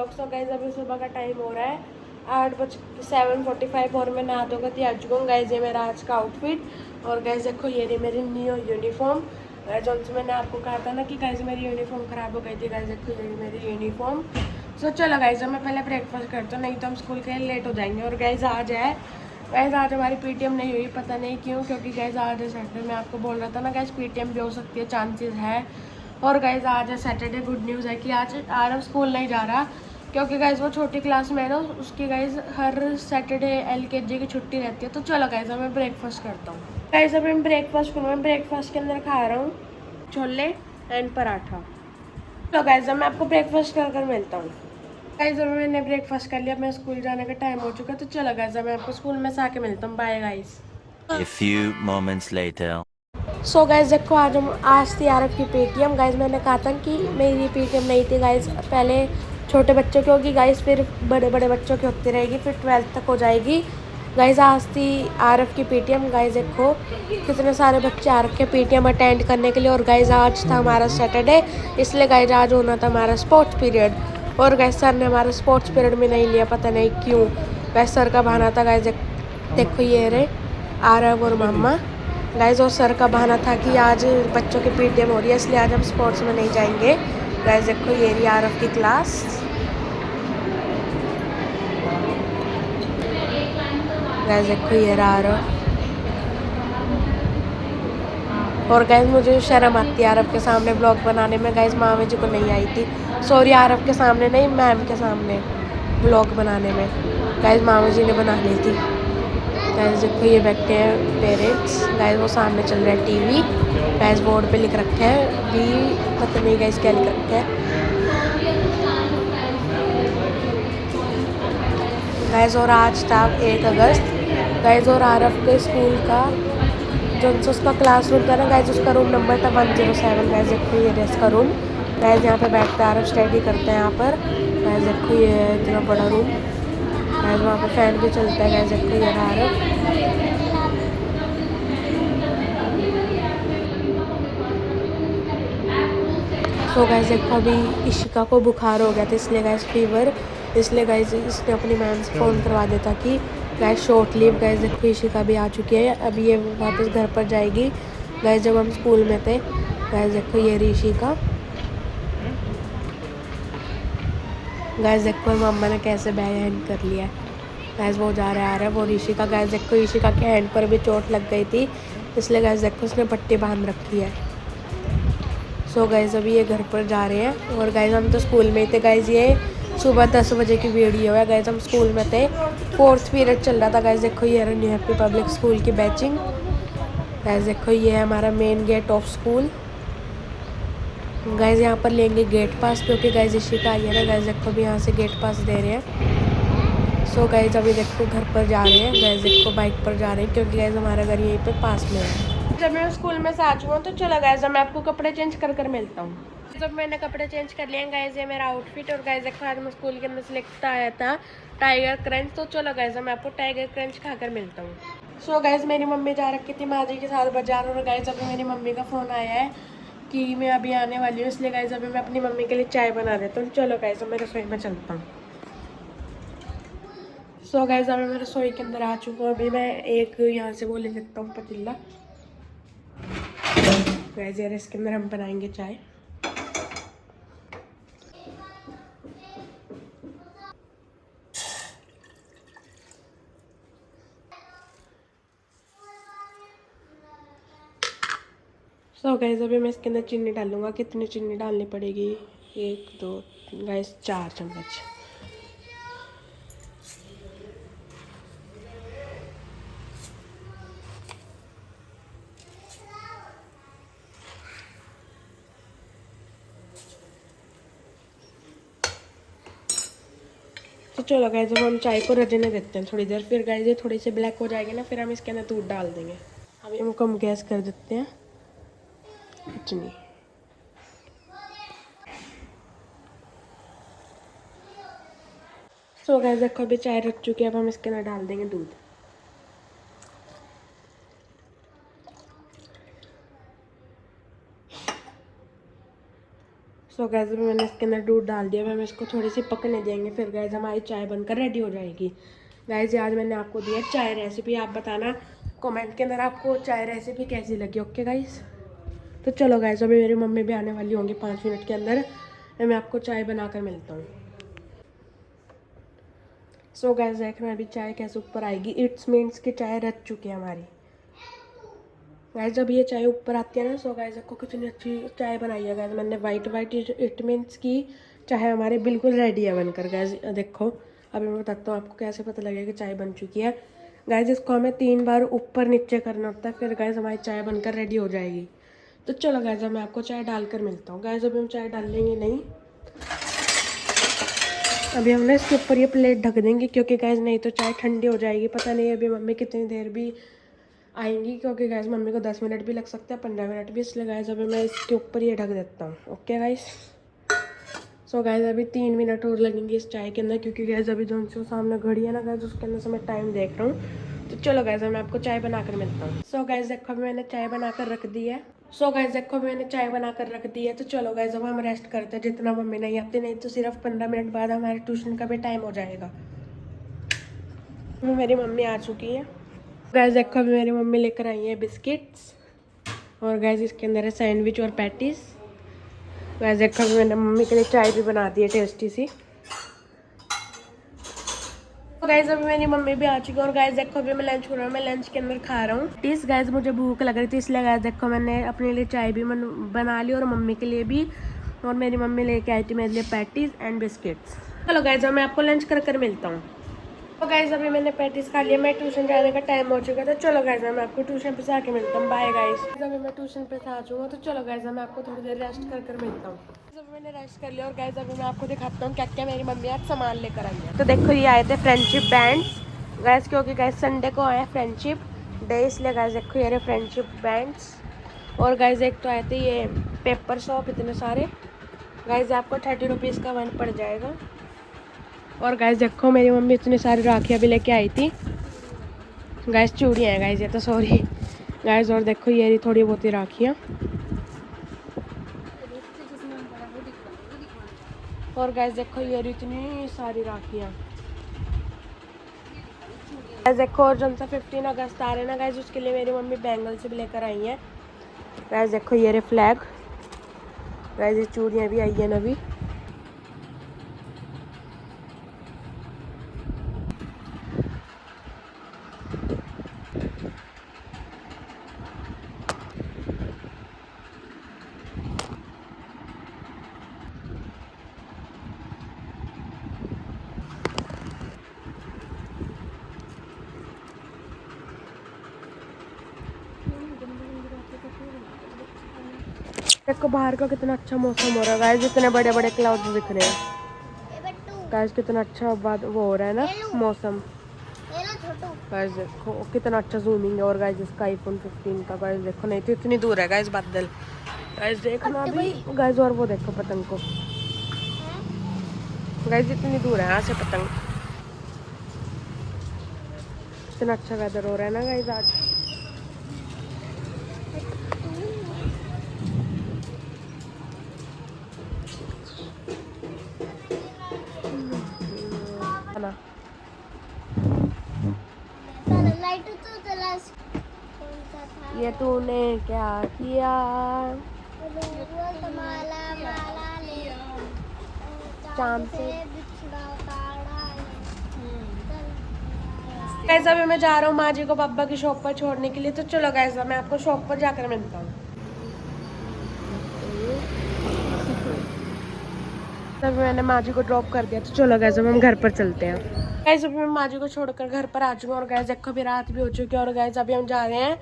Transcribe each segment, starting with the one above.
Vlog. So guys अभी सुबह का टाइम हो रहा है 7:45 और मैं नहा धोकर तैयार चुका हूँ। गाइज ये मेरा आज का आउटफिट और गाइज देखो ये रही मेरी न्यू यूनिफॉर्म। जो मैंने आपको कहा था ना कि गाइज मेरी यूनिफॉर्म ख़राब हो गई थी। गाइज देखो ये मेरी यूनिफॉर्म। सो चलो गाइज मैं पहले ब्रेकफास्ट करता हूँ, नहीं तो हम स्कूल के लिए लेट हो जाएंगे। और गाइज आज है गैस आज हमारी पीटीएम नहीं हुई, पता नहीं क्यों, क्योंकि गैस आज है सैटरडे। मैं आपको बोल रहा था ना गैस पीटीएम भी हो सकती है, चांसेस है। और गैस आज है सैटरडे। गुड न्यूज़ है कि आज आरव स्कूल नहीं जा रहा, क्योंकि गैस वो छोटी क्लास में है ना, उसकी गैस हर सैटरडे एलकेजी की छुट्टी रहती है। तो चलो गैस मैं ब्रेकफास्ट करता हूँ। गैस अभी मैं ब्रेकफास्ट करूँगा। ब्रेकफास्ट के अंदर खा रहा हूँ छोले एंड पराठा। तो गैस मैं आपको ब्रेकफास्ट कर मिलता हूँ। गाइस अभी मैंने ब्रेकफास्ट कर लिया, मैं स्कूल जाने का टाइम हो चुका है। तो चलो गाइस मैं आपको स्कूल में से आके मिलता हूँ। Bye guys. A few moments later. So guys देखो आज थी आरव की पेटीएम। गाइस मैंने कहा था कि मेरी पेटीएम नहीं थी गाइस, पहले छोटे बच्चों की होगी गाइस, फिर बड़े बड़े बच्चों की होती रहेगी, फिर 12th तक हो जाएगी। गाइस आज थी आरव की पेटीएम। गाइस देखो कितने सारे बच्चे आरव के पेटीएम अटेंड करने के लिए। और गाइस आज था हमारा सैटरडे, इसलिए गाइस आज होना था हमारा स्पोर्ट्स पीरियड। और गाइस सर ने हमारा स्पोर्ट्स पीरियड में नहीं लिया, पता नहीं क्यों। गाइस सर का बहाना था। गाइस देखो ये रहे आरव और मम्मा। गाइस और सर का बहाना था कि आज बच्चों की पीटीएम हो रही है, इसलिए आज हम स्पोर्ट्स में नहीं जाएंगे। गाइस देखो ये रही आरव की क्लास। गाइस देखो ये रहा आरव। और गाइस मुझे शर्म आती है आरव के सामने ब्लॉग बनाने में। गाइस मामा जी को नहीं आई थी, सॉरी आरव के सामने नहीं, मैम के सामने ब्लॉग बनाने में। गाइस मामा जी ने बना ली थी। गाइस देखो ये बैठे हैं पेरेंट्स। गाइस वो सामने चल रहा है टीवी। गाइस बोर्ड पे लिख रखे हैं भी, पता नहीं गाइस क्या लिख रखे हैं। गाइस और आज था 1 अगस्त। गाइस और आरव के स्कूल का जो उसका क्लासरूम था ना गाइस, उसका रूम नंबर था 107। गाइस देखो ये रेस का रूम। गाइस यहाँ पे बैठते आरव स्टडी करते हैं यहाँ पर। गाइस देखो ये इतना बड़ा रूम। गाइस वहाँ पे फैन भी चलता है। गाइस देखो ये आरव। सो गाइस देखो अभी इशिका को बुखार हो गया था, इसलिए गाइस फीवर, इसलिए गाइस इसने अपनी मैम से फ़ोन करवा दिया था कि गाइस शॉर्ट लीव। गाइस देखो इशिका भी आ चुकी है, अभी ये वापस घर पर जाएगी। गाइस जब हम स्कूल में थे गाइस देखो ये इशिका। गाइस देखो मम्मा ने कैसे बैग हैंड कर लिया है। गाइस वो जा रहा है आ रहा है वो इशिका। गाइस देखो इशिका के हैंड पर भी चोट लग गई थी, इसलिए गाइस देखो उसने पट्टी बांध रखी है। सो गाइस अभी ये घर पर जा रहे हैं। और गाइस हम तो स्कूल में ही थे। गाइस ये सुबह 10 बजे की वीडियो है। गाइस हम स्कूल में थे, 4th पीरियड चल रहा था। गाइस देखो ये है न्यू हैप्पी पब्लिक स्कूल की बैचिंग। गाइस देखो ये है हमारा main gate of school. Guys यहाँ पर लेंगे गेट पास, क्योंकि गाइस इशिका आई है ना। गाइस देखो अभी यहाँ से गेट पास दे रहे हैं। सो गाइस अभी देखो घर पर जा रहे हैं। गाइस देखो बाइक पर जा रहे हैं, क्योंकि गाइस हमारा घर यहीं पे पास में है। जब मैं स्कूल में से आ चुका हूँ तो चलो गाइस मैं आपको कपड़े चेंज कर मिलता हूँ। जब मैंने कपड़े चेंज कर लिए गाइस ये मेरा आउटफिट। और गाइस देखो आज मैं स्कूल के अंदर सेलेक्ट आया था टाइगर क्रंच। तो चलो गाइस मैं आपको टाइगर क्रंच खाकर मिलता हूँ। सो गाइस मेरी मम्मी जा रखी थी माँ जी के साथ बाजार। और गाइस अभी मेरी मम्मी का फ़ोन आया है कि मैं अभी आने वाली हूँ, इसलिए गाइस अभी मैं अपनी मम्मी के लिए चाय बना देता हूँ। चलो गाइस मैं रसोई में चलता हूँ। सो गाइस अभी मैं रसोई के अंदर आ चुका हूँ। अभी मैं एक यहाँ से वो ले लेता हूँ पतीला। गाइस यार इसके अंदर हम बनाएंगे चाय। सो गाइस अभी मैं इसके अंदर चीनी डालूंगा। कितनी चीनी डालनी पड़ेगी? 1 2 गाइस 4 चम्मच। तो चलो गाइस अब हम चाय को रजने देते हैं थोड़ी देर। फिर गाइस ये थोड़ी सी ब्लैक हो जाएगी ना, फिर हम इसके अंदर दूध डाल देंगे। अभी हम कम गैस कर देते हैं इतनी। सो गाइस देखो अभी चाय रख चुकी है, अब हम इसके अंदर डाल देंगे दूध। सो गैस अभी मैंने इसके अंदर दूध डाल दिया। मैं इसको थोड़ी सी पकने देंगे, फिर गैस हमारी चाय बनकर रेडी हो जाएगी। गैस आज मैंने आपको दिया चाय रेसिपी, आप बताना कमेंट के अंदर आपको चाय रेसिपी कैसी लगी। ओके गाइस, तो चलो गाइस अभी मेरी मम्मी भी आने वाली होंगी 5 मिनट के अंदर, मैं आपको चाय बनाकर मिलता हूँ। सो गैस देखना अभी चाय कैसे ऊपर आएगी, इट्स मीन्स कि चाय रच चुकी है हमारी। गाइस जब ये चाय ऊपर आती है ना, सो गाइस आपको कितनी अच्छी चाय बनाई है। गाइस मैंने वाइट इट मीन्स की चाय हमारे बिल्कुल रेडी है बनकर। गाइस देखो अभी मैं बताता हूँ आपको कैसे पता लगेगा कि चाय बन चुकी है। गाइस इसको हमें 3 बार ऊपर नीचे करना होता है, फिर गाइस हमारी चाय बनकर रेडी हो जाएगी। तो चलो गाइस मैं आपको चाय डालकर मिलता हूँ। गाइस अभी हम चाय डाल लेंगे नहीं, अभी हम ना इसके ऊपर ये प्लेट ढक देंगे, क्योंकि गाइस नहीं तो चाय ठंडी हो जाएगी। पता नहीं अभी मम्मी कितनी देर भी आएंगी, क्योंकि गाइस मम्मी को 10 मिनट भी लग सकता है, 15 मिनट भी, इसलिए गाइस अभी मैं इसके ऊपर ये ढक देता हूँ। ओके गाइस, सो गाइस अभी 3 मिनट और लगेंगे इस चाय के अंदर, क्योंकि गाइस अभी जो उनसे सामने घड़ी है ना गाइस, उसके अंदर से मैं टाइम देख रहा हूँ। तो चलो गाइस मैं आपको चाय बनाकर मिलता हूँ। सो गाइस देखो अभी मैंने चाय बनाकर रख दी है। तो चलो गाइस अब हम रेस्ट करते हैं, जितना मम्मी नहीं आती, नहीं तो सिर्फ 15 मिनट बाद हमारे ट्यूशन का भी टाइम हो जाएगा। मेरी मम्मी आ चुकी है। गाइस देखो अभी मेरी मम्मी लेकर आई है बिस्किट्स, और गाइस इसके अंदर है सैंडविच और पैटीज। गाइस देखो अभी मैंने मम्मी के लिए चाय भी बना दी है टेस्टी सी। गाइस अभी मेरी मम्मी भी आ चुकी है, और गाइस देखो अभी मैं लंच हो रहा हूँ, मैं लंच के अंदर खा रहा हूँ टीस। गाइस मुझे भूख लग रही थी, इसलिए गाइस देखो मैंने अपने लिए चाय भी बना ली और मम्मी के लिए भी, और मेरी मम्मी लेके आई थी मेरे लिए पैटीज एंड बिस्किट्स। चलो गाइस मैं आपको लंच कर मिलता हूँ। तो गाइस अभी मैंने पैटीज खा लिया, मैं ट्यूशन जाने का टाइम हो चुका था। चलो गाइस मैं आपको ट्यूशन पे से आके मिलता हूँ। बाय गाइस, अभी मैं ट्यूशन पे से आ चुका हूँ। तो चलो गाइस मैं आपको थोड़ी देर रेस्ट कर मिलता हूँ। अभी मैंने रेस्ट कर लिया, और गाइस अभी मैं आपको दिखाता हूँ क्या क्या मेरी मम्मी आज सामान लेकर आई है। तो देखो ये आए थे फ्रेंडशिप बैंड्स गाइस, क्योंकि गाइस संडे को आया फ्रेंडशिप डे, इसलिए गाइस देखो ये रहे फ्रेंडशिप बैंड्स। और गाइस एक तो आए थे ये पेपर शॉप, इतने सारे। गाइस आपको 30 रुपीज़ का वन पड़ जाएगा। और गाइस देखो मेरी मम्मी इतनी सारी राखियाँ भी लेके आई थी। गाइस चूड़ियाँ हैं गाइस, ये तो सॉरी गाइस। और देखो ये रही थोड़ी बहुत ही राखियाँ। और गाइस देखो ये रही इतनी सारी राखियाँ। गाइस देखो और जब से 15 अगस्त आ रहे ना गाइस, उसके लिए मेरी मम्मी बैंगल्स भी लेकर आई हैं। गाइस देखो ये रहे फ्लैग। गाइस ये चूड़ियाँ भी आई है नवी। देखो बाहर का कितना अच्छा मौसम हो रहा है गाइस, इतने बड़े बड़े क्लाउड्स दिख रहे हैं गाइस, कितना अच्छा बाद वो हो रहा है ना मौसम। गाइस देखो कितना अच्छा जूमिंग है। और गाइस इसका iPhone 15 का गाइस देखो, नहीं तो इतनी दूर है गाइस बादल। गाइस देखना अभी गाइस, और वो देखो पतंग को गाइस, इतनी दूर है यहाँ से पतंग। इतना अच्छा वेदर हो रहा है ना गाइस आज। ना ये तूने क्या किया, चांद से गाइस अभी मैं जा रहा हूँ माँ जी को पापा की शॉप पर छोड़ने के लिए। तो चलो गाइस मैं आपको शॉप पर जाकर मिलता हूँ। तभी मैंने माँ जी को ड्रॉप कर दिया। तो चलो गाइस हम घर पर चलते हैं। गाइस अभी मैं माँ जी को छोड़कर घर पर आ चुकी हूँ, और गाइस देखो अभी रात भी हो चुकी है। और गाइस अभी हम जा रहे हैं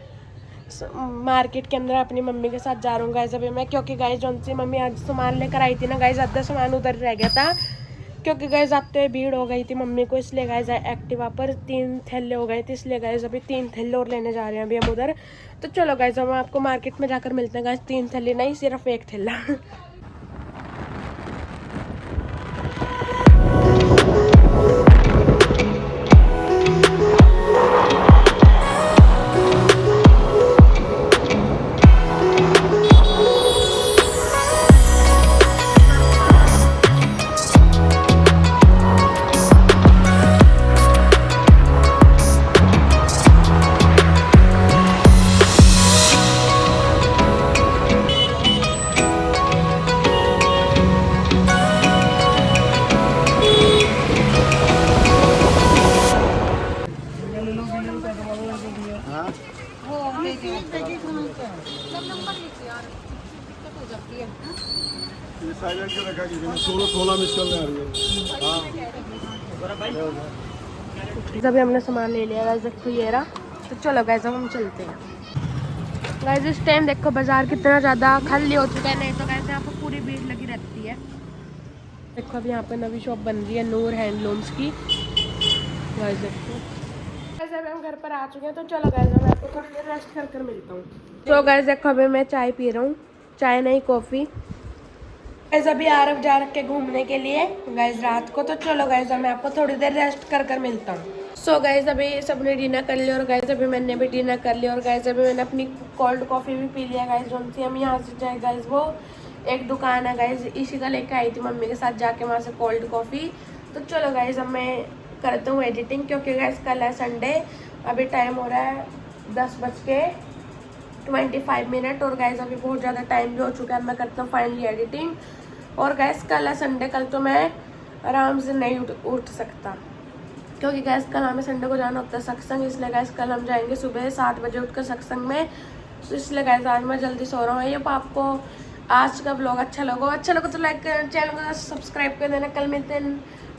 मार्केट के अंदर, अपनी मम्मी के साथ जा रहा हूँ गाइस अभी मैं, क्योंकि गाइस जो सी मम्मी आज सामान लेकर आई थी ना गाइस, आधा सामान उधर रह गया था, क्योंकि गाइस आते हुए भीड़ हो गई थी मम्मी को, इसलिए गाइस एक्टिवा पर 3 थैले हो गए थे, इसलिए गाइस अभी 3 थैले और लेने जा रहे हैं अभी हम उधर। तो चलो गाइस हम आपको मार्केट में जाकर मिलते हैं गाइस। 3 थैले नहीं, सिर्फ 1 थैला। है। ये साइलेंट पे रखा कीजिए, 16 मिस कॉल आ रही है। हाँ अभी हमने सामान ले लिया गाइस, देखो ये रहा। तो चलो गाइस अब हम चलते हैं। गाइस इस टाइम देखो बाजार कितना ज़्यादा खाली हो चुका है, नहीं तो गाइस यहाँ पर पूरी भीड़ लगी रहती है। देखो अभी यहाँ पे नवी शॉप बन रही है नूर हैंडलूम्स की। गाइस देखो गाइस अभी हम घर पर आ चुके हैं, तो चलो गाइस मैं आपको थोड़ी देर रेस्ट कर मिलता हूँ। तो गाइस देखो अभी मैं चाय पी रहा हूँ, चाय नहीं कॉफ़ी। गाइस अभी आरव जा रखे घूमने के लिए गाइस रात को, तो चलो गाइस मैं आपको थोड़ी देर रेस्ट कर मिलता हूँ। सो गाइस अभी सबने डिनर कर लिया और गाइस अभी मैंने भी डिनर कर लिया और गाइस अभी मैंने अपनी कोल्ड कॉफ़ी भी पी लिया गाइस। जो सी हम यहाँ से जाए गाइस वो एक दुकान है गाइस, इसी का लेके आई थी मम्मी के साथ जाके वहाँ से कोल्ड कॉफ़ी। तो चलो गाइस अब मैं करता हूँ एडिटिंग, क्योंकि गाइस कल है संडे। अभी टाइम हो रहा है 10:25 और गाइस अभी बहुत ज़्यादा टाइम भी हो चुका है। मैं करता हूँ फाइनली एडिटिंग। और गैस कल है संडे, कल तो मैं आराम से नहीं उठ सकता, क्योंकि गैस कल हमें संडे को जाना होता है सत्संग। इसलिए गैस कल हम जाएंगे सुबह 7 बजे उठकर सत्संग में। तो इसलिए गैस आज मैं जल्दी सो रहा हूँ। ये आपको आज का ब्लॉग अच्छा लगा तो लाइक कर, चैनल को सब्सक्राइब कर देना। कल मिलते हैं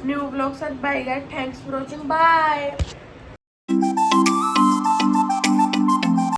न्यू ब्लॉग साथ। Bye guys, thanks for watching, bye.